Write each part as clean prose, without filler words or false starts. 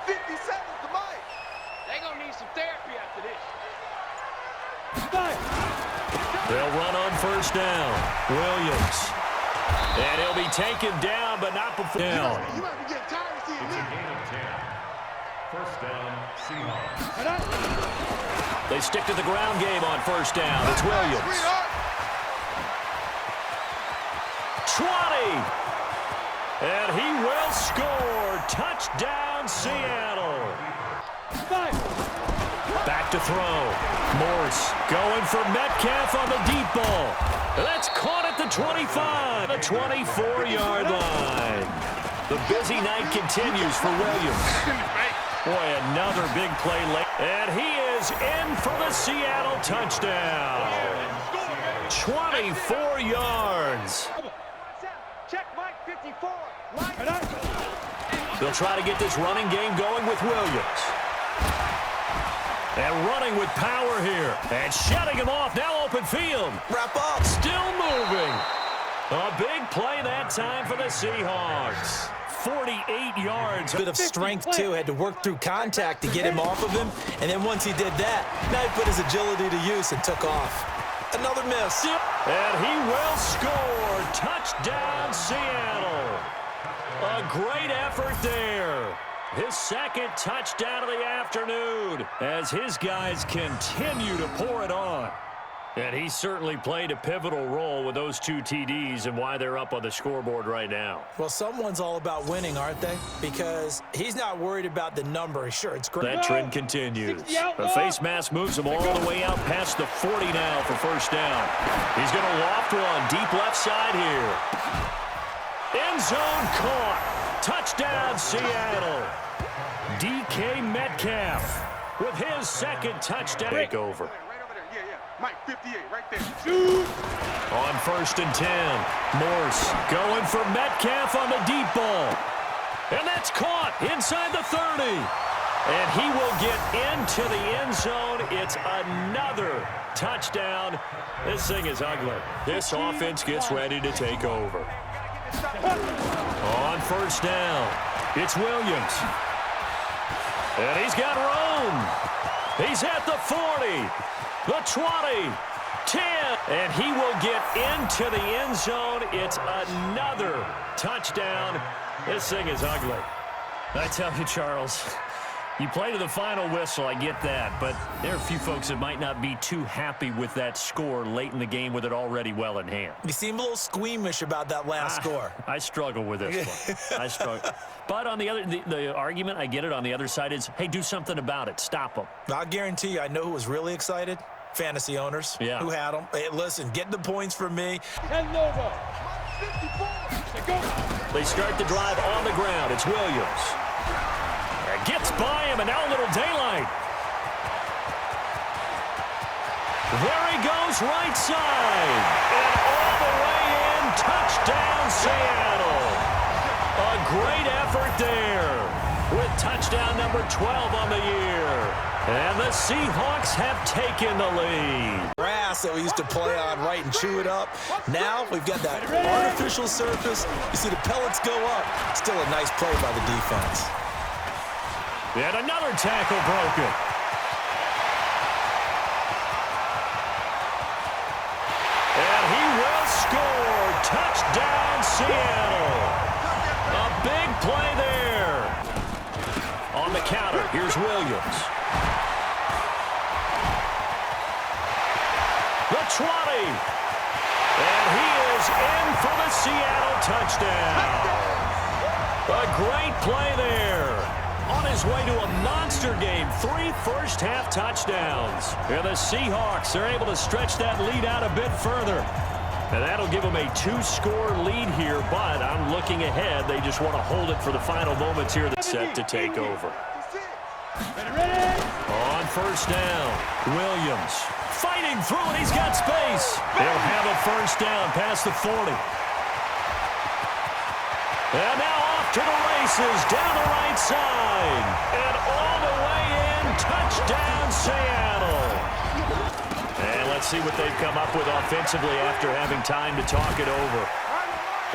50 seconds to Mike. They're going to need some therapy after this. They'll run on first down. Williams. And he'll be taken down, but not before down. You might be getting tired of seeing It's a this. gain of 10. First down, Seahawks. They stick to the ground game on first down. It's Williams. 20. And he will score. Touchdown, Seattle. Back to throw. Morse going for Metcalf on the deep ball. That's caught at the 25. The 24-yard line. The busy night continues for Williams. Boy, another big play late. And he is in for the Seattle touchdown. 24 yards. Check Mike 54. They'll try to get this running game going with Williams. And running with power here. And shutting him off. Now open field. Wrap up. Still moving. A big play that time for the Seahawks. 48 yards. Bit of strength, too. Had to work through contact to get him off of him. And then once he did that, now he put his agility to use and took off. Another miss. And he will score. Touchdown, Seattle. A great effort there. His second touchdown of the afternoon as his guys continue to pour it on. And he certainly played a pivotal role with those two TDs and why they're up on the scoreboard right now. Well, someone's all about winning, aren't they? Because he's not worried about the number. Sure, it's great. That trend continues. The face mask moves him all the way out past the 40 now for first down. He's going to loft one deep left side here. End zone caught. Touchdown, Seattle. DK Metcalf with his second touchdown. Take over. Mike 58 right there. On first and 10, Morse going for Metcalf on the deep ball. And that's caught inside the 30. And he will get into the end zone. It's another touchdown. This thing is ugly. This offense gets ready to take over. On first down, it's Williams. And he's got room. He's at the 40, the 20, 10. And he will get into the end zone. It's another touchdown. This thing is ugly. I tell you, Charles, you play to the final whistle, I get that, but there are a few folks that might not be too happy with that score late in the game with it already well in hand. You seem a little squeamish about that last score. I struggle with this one. I struggle. But on the other, the argument, I get it, on the other side is, hey, do something about it. Stop them. I'll guarantee you, I know who was really excited. Fantasy owners who had them. Hey, listen, get the points from me. They start the drive on the ground. It's Williams. Gets by him, and now a little daylight. There he goes, right side. And all the way in, touchdown, Seattle. A great effort there with touchdown number 12 on the year. And the Seahawks have taken the lead. Grass that we used to play on, right, and chew it up. Now we've got that artificial surface. You see the pellets go up. Still a nice play by the defense. And another tackle broken. And he will score. Touchdown, Seattle. A big play there. On the counter, here's Williams. The 20. And he is in for the Seattle touchdown. A great play there. On his way to a monster game, 3 first-half touchdowns. And the Seahawks are able to stretch that lead out a bit further. And that'll give them a 2-score lead here, but I'm looking ahead. They just want to hold it for the final moments here. That's set to take over. On first down, Williams fighting through it. He's got space. They'll have a first down past the 40. And now off to the races, down the right side. And all the way in, touchdown, Seattle. And let's see what they've come up with offensively after having time to talk it over.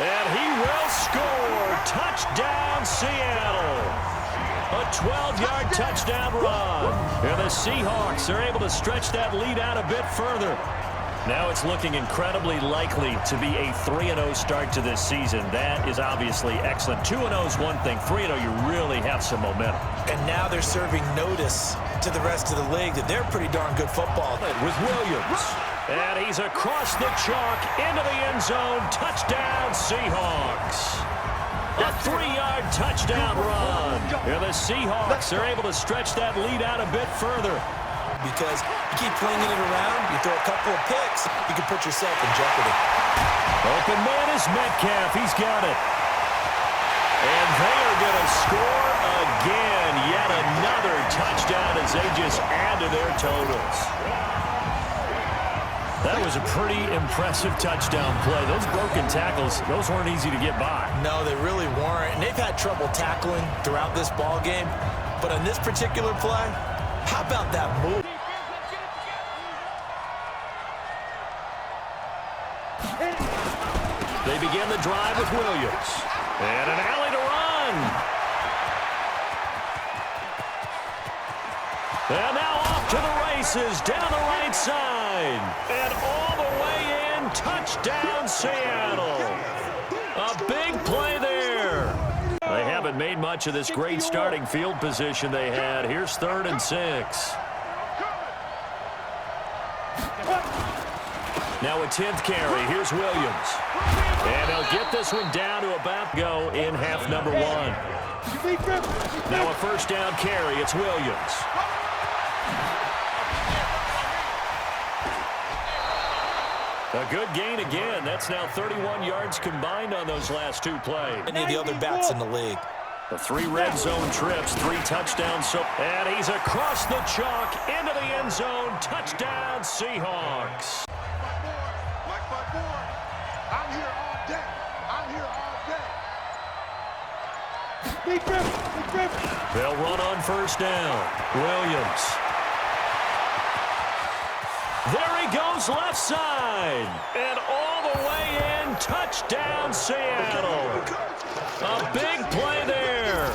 And he will score. Touchdown, Seattle. A 12-yard touchdown run. And the Seahawks are able to stretch that lead out a bit further. Now it's looking incredibly likely to be a 3-0 start to this season. That is obviously excellent. 2-0 is one thing. 3-0, you really have some momentum. And now they're serving notice to the rest of the league that they're pretty darn good football. With Williams. And he's across the chalk into the end zone. Touchdown, Seahawks. A 3-yard touchdown run. And the Seahawks are able to stretch that lead out a bit further. Because you keep flinging it around, you throw a couple of picks, you can put yourself in jeopardy. Open man is Metcalf. He's got it. And they are going to score again. Yet another touchdown as they just add to their totals. That was a pretty impressive touchdown play. Those broken tackles, those weren't easy to get by. No, they really weren't. And they've had trouble tackling throughout this ball game. But on this particular play, how about that move? They begin the drive with Williams. And an alley to run. And now off to the races, down the right side. And all the way in, touchdown Seattle. A big play there. They haven't made much of this great starting field position they had. Here's 3rd and 6. Now a 10th carry. Here's Williams. And they'll get this one down to about go in half number 1. Now a first down carry. It's Williams. A good gain again. That's now 31 yards combined on those last 2 plays. Any of the other backs in the league. The 3 red zone trips, 3 touchdowns. And he's across the chalk into the end zone. Touchdown, Seahawks. I'm here all day. I'm here all day. They'll run on first down. Williams. There he goes left side. And all the way in, touchdown Seattle. A big play there.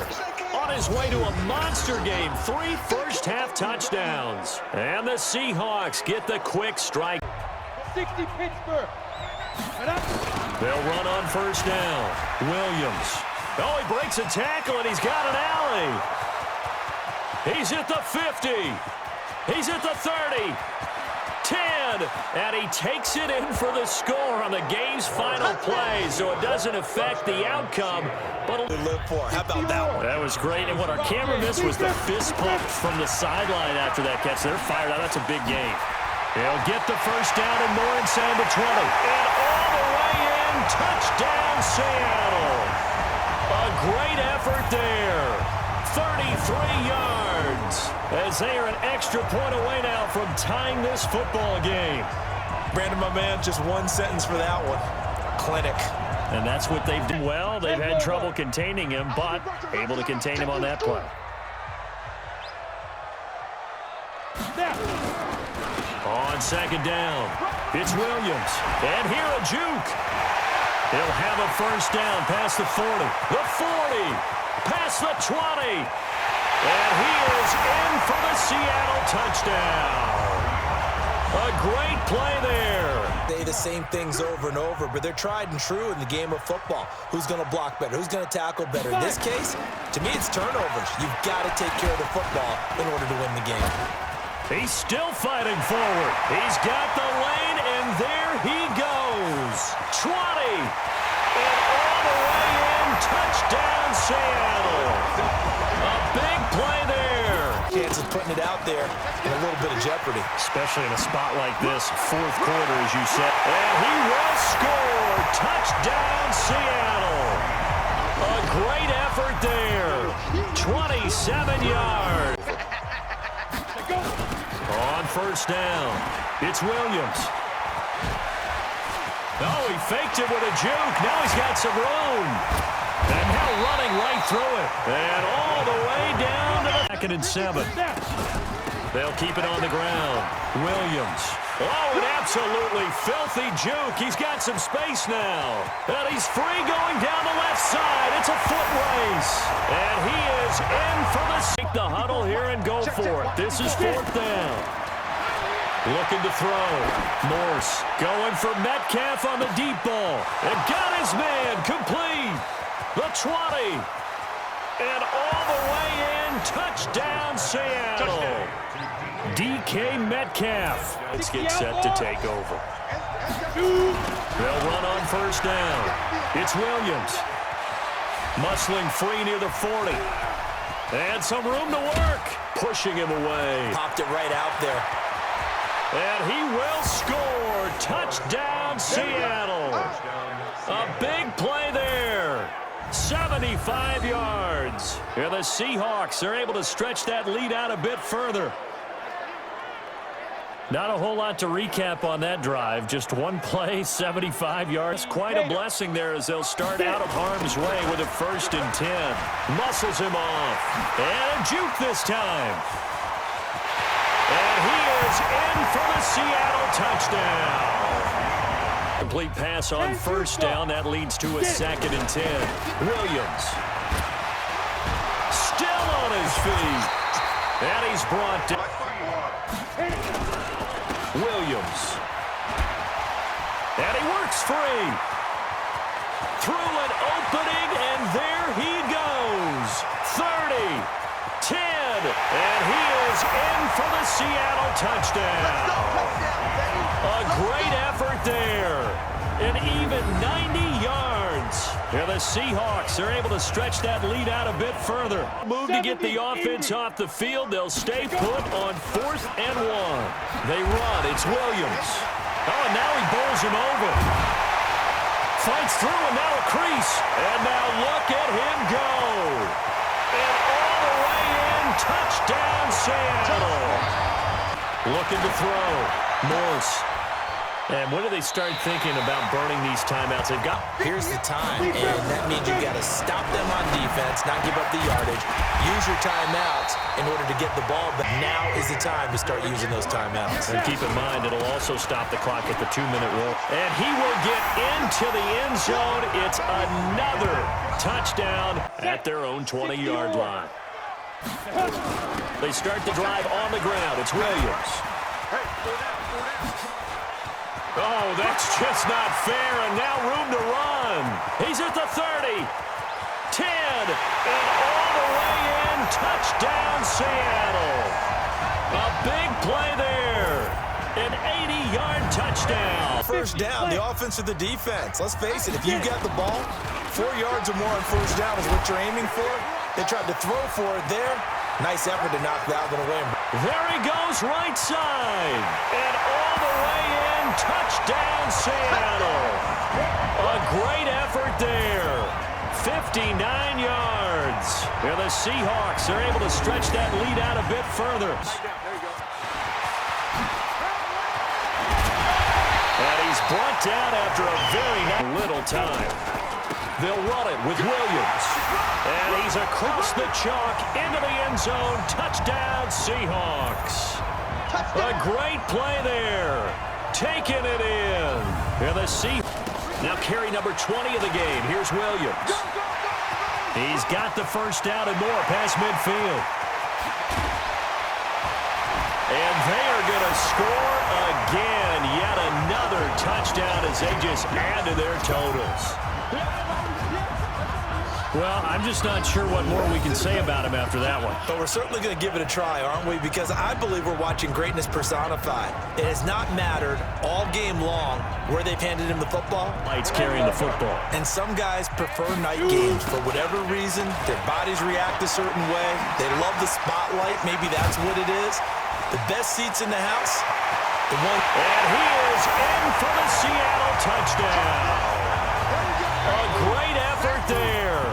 On his way to a monster game. 3 first-half touchdowns. And the Seahawks get the quick strike. 60 Pittsburgh. They'll run on first down. Williams. Oh, he breaks a tackle, and he's got an alley. He's at the 50. He's at the 30. 10. And he takes it in for the score on the game's final play, so it doesn't affect the outcome. But They live for. How about that one? that was great. And what our camera missed was the fist pump from the sideline after that catch. They're fired out. That's a big game. He'll get the first down and more inside the 20. And all the way in, touchdown Seattle. A great effort there. 33 yards as they are an extra point away now from tying this football game. Brandon, my man, just one sentence for that one. Clinic. And that's what they've done well. They've had trouble containing him, but able to contain him on that play. On second down, it's Williams. And here a juke. He'll have a first down past the 40. The 40. Past the 20. And he is in for the Seattle touchdown. A great play there. Say the same things over and over, but they're tried and true in the game of football. Who's going to block better? Who's going to tackle better? In this case, to me, it's turnovers. You've got to take care of the football in order to win the game. He's still fighting forward. He's got the lane, and there he goes. 20. And all the way in, touchdown Seattle. A big play there. Chance of putting it out there in a little bit of jeopardy. Especially in a spot like this, 4th quarter, as you said. And he will score. Touchdown Seattle. A great effort there. 27 yards. On first down, it's Williams. Oh, he faked it with a juke. Now he's got some room. And now running right through it. And all the way down to the 2nd and 7. They'll keep it on the ground. Williams Oh, an absolutely filthy juke. He's got some space now. And he's free going down the left side. It's a foot race. And he is in for the huddle here and go for it. This is fourth down. Looking to throw. Morse going for Metcalf on the deep ball. And got his man complete. The 20. And all the way in. Touchdown, Seattle. DK Metcalf. Let's get set to take over. They'll run on first down. It's Williams. Muscling free near the 40. And some room to work. Pushing him away. Popped it right out there. And he will score. Touchdown, Seattle. A big play there. 75 yards. And the Seahawks are able to stretch that lead out a bit further. Not a whole lot to recap on that drive. Just one play, 75 yards. Quite a blessing there as they'll start out of harm's way with a 1st and 10. Muscles him off. And a juke this time. And he is in for the Seattle touchdown. Complete pass on first down. That leads to a 2nd and 10. Williams. Still on his feet. And he's brought down. Williams. And he works free. Through an opening, and there he goes. 30, 10, and he is in for the Seattle touchdown. A great effort there. An even 90 yards. And the Seahawks are able to stretch that lead out a bit further. Move to get the offense off the field. They'll stay put on 4th and 1. They run. It's Williams. Oh, and now he bowls him over. Fights through, and now a crease. And now look at him go. And all the way in. Touchdown, Seattle. Looking to throw. Morse. And when do they start thinking about burning these timeouts? They've got. Here's the time, and that means you've got to stop them on defense, not give up the yardage. Use your timeouts in order to get the ball, but now is the time to start using those timeouts. And keep in mind, it'll also stop the clock at the 2-minute rule. And he will get into the end zone. It's another touchdown at their own 20-yard line. They start the drive on the ground. It's Williams. Oh, that's just not fair, and now room to run. He's at the 30, 10, and all the way in. Touchdown, Seattle. A big play there. An 80-yard touchdown. First down, the offense or the defense. Let's face it, if you got the ball, 4 yards or more on first down is what you're aiming for. They tried to throw for it there. Nice effort to knock that one away. There he goes, right side. And all the way in. Touchdown, Seattle. A great effort there. 59 yards. And the Seahawks are able to stretch that lead out a bit further. And he's brought down after a very little time. They'll run it with Williams. And he's across the chalk into the end zone. Touchdown, Seahawks. A great play there. Taking it in. And the Seahawks now carry number 20 of the game. Here's Williams. He's got the first down and more past midfield. And they are going to score again. Yet another touchdown as they just add to their totals. Well, I'm just not sure what more we can say about him after that one. But we're certainly going to give it a try, aren't we? Because I believe we're watching greatness personified. It has not mattered all game long where they've handed him the football. Lights carrying the football. And some guys prefer night games for whatever reason. Their bodies react a certain way. They love the spotlight. Maybe that's what it is. The best seats in the house. The one. And he is in for the Seattle touchdown. A great effort there.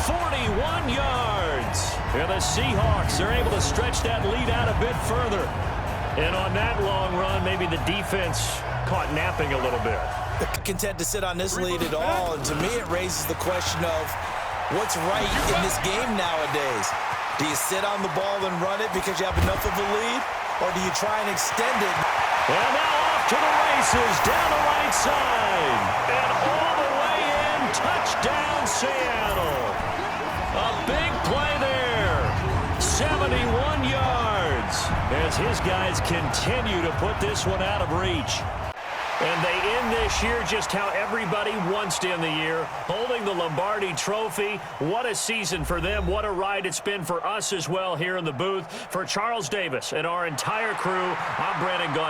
41 yards. And the Seahawks are able to stretch that lead out a bit further. And on that long run, maybe the defense caught napping a little bit. They're content to sit on this lead at all. And to me, it raises the question of what's right in this game nowadays. Do you sit on the ball and run it because you have enough of a lead? Or do you try and extend it? And now off to the races, down the right side. And all the way in, touchdown Seattle. A big play there. 71 yards as his guys continue to put this one out of reach. And they end this year just how everybody wants to end the year, holding the Lombardi Trophy. What a season for them. What a ride it's been for us as well here in the booth. For Charles Davis and our entire crew, I'm Brandon Gaudin.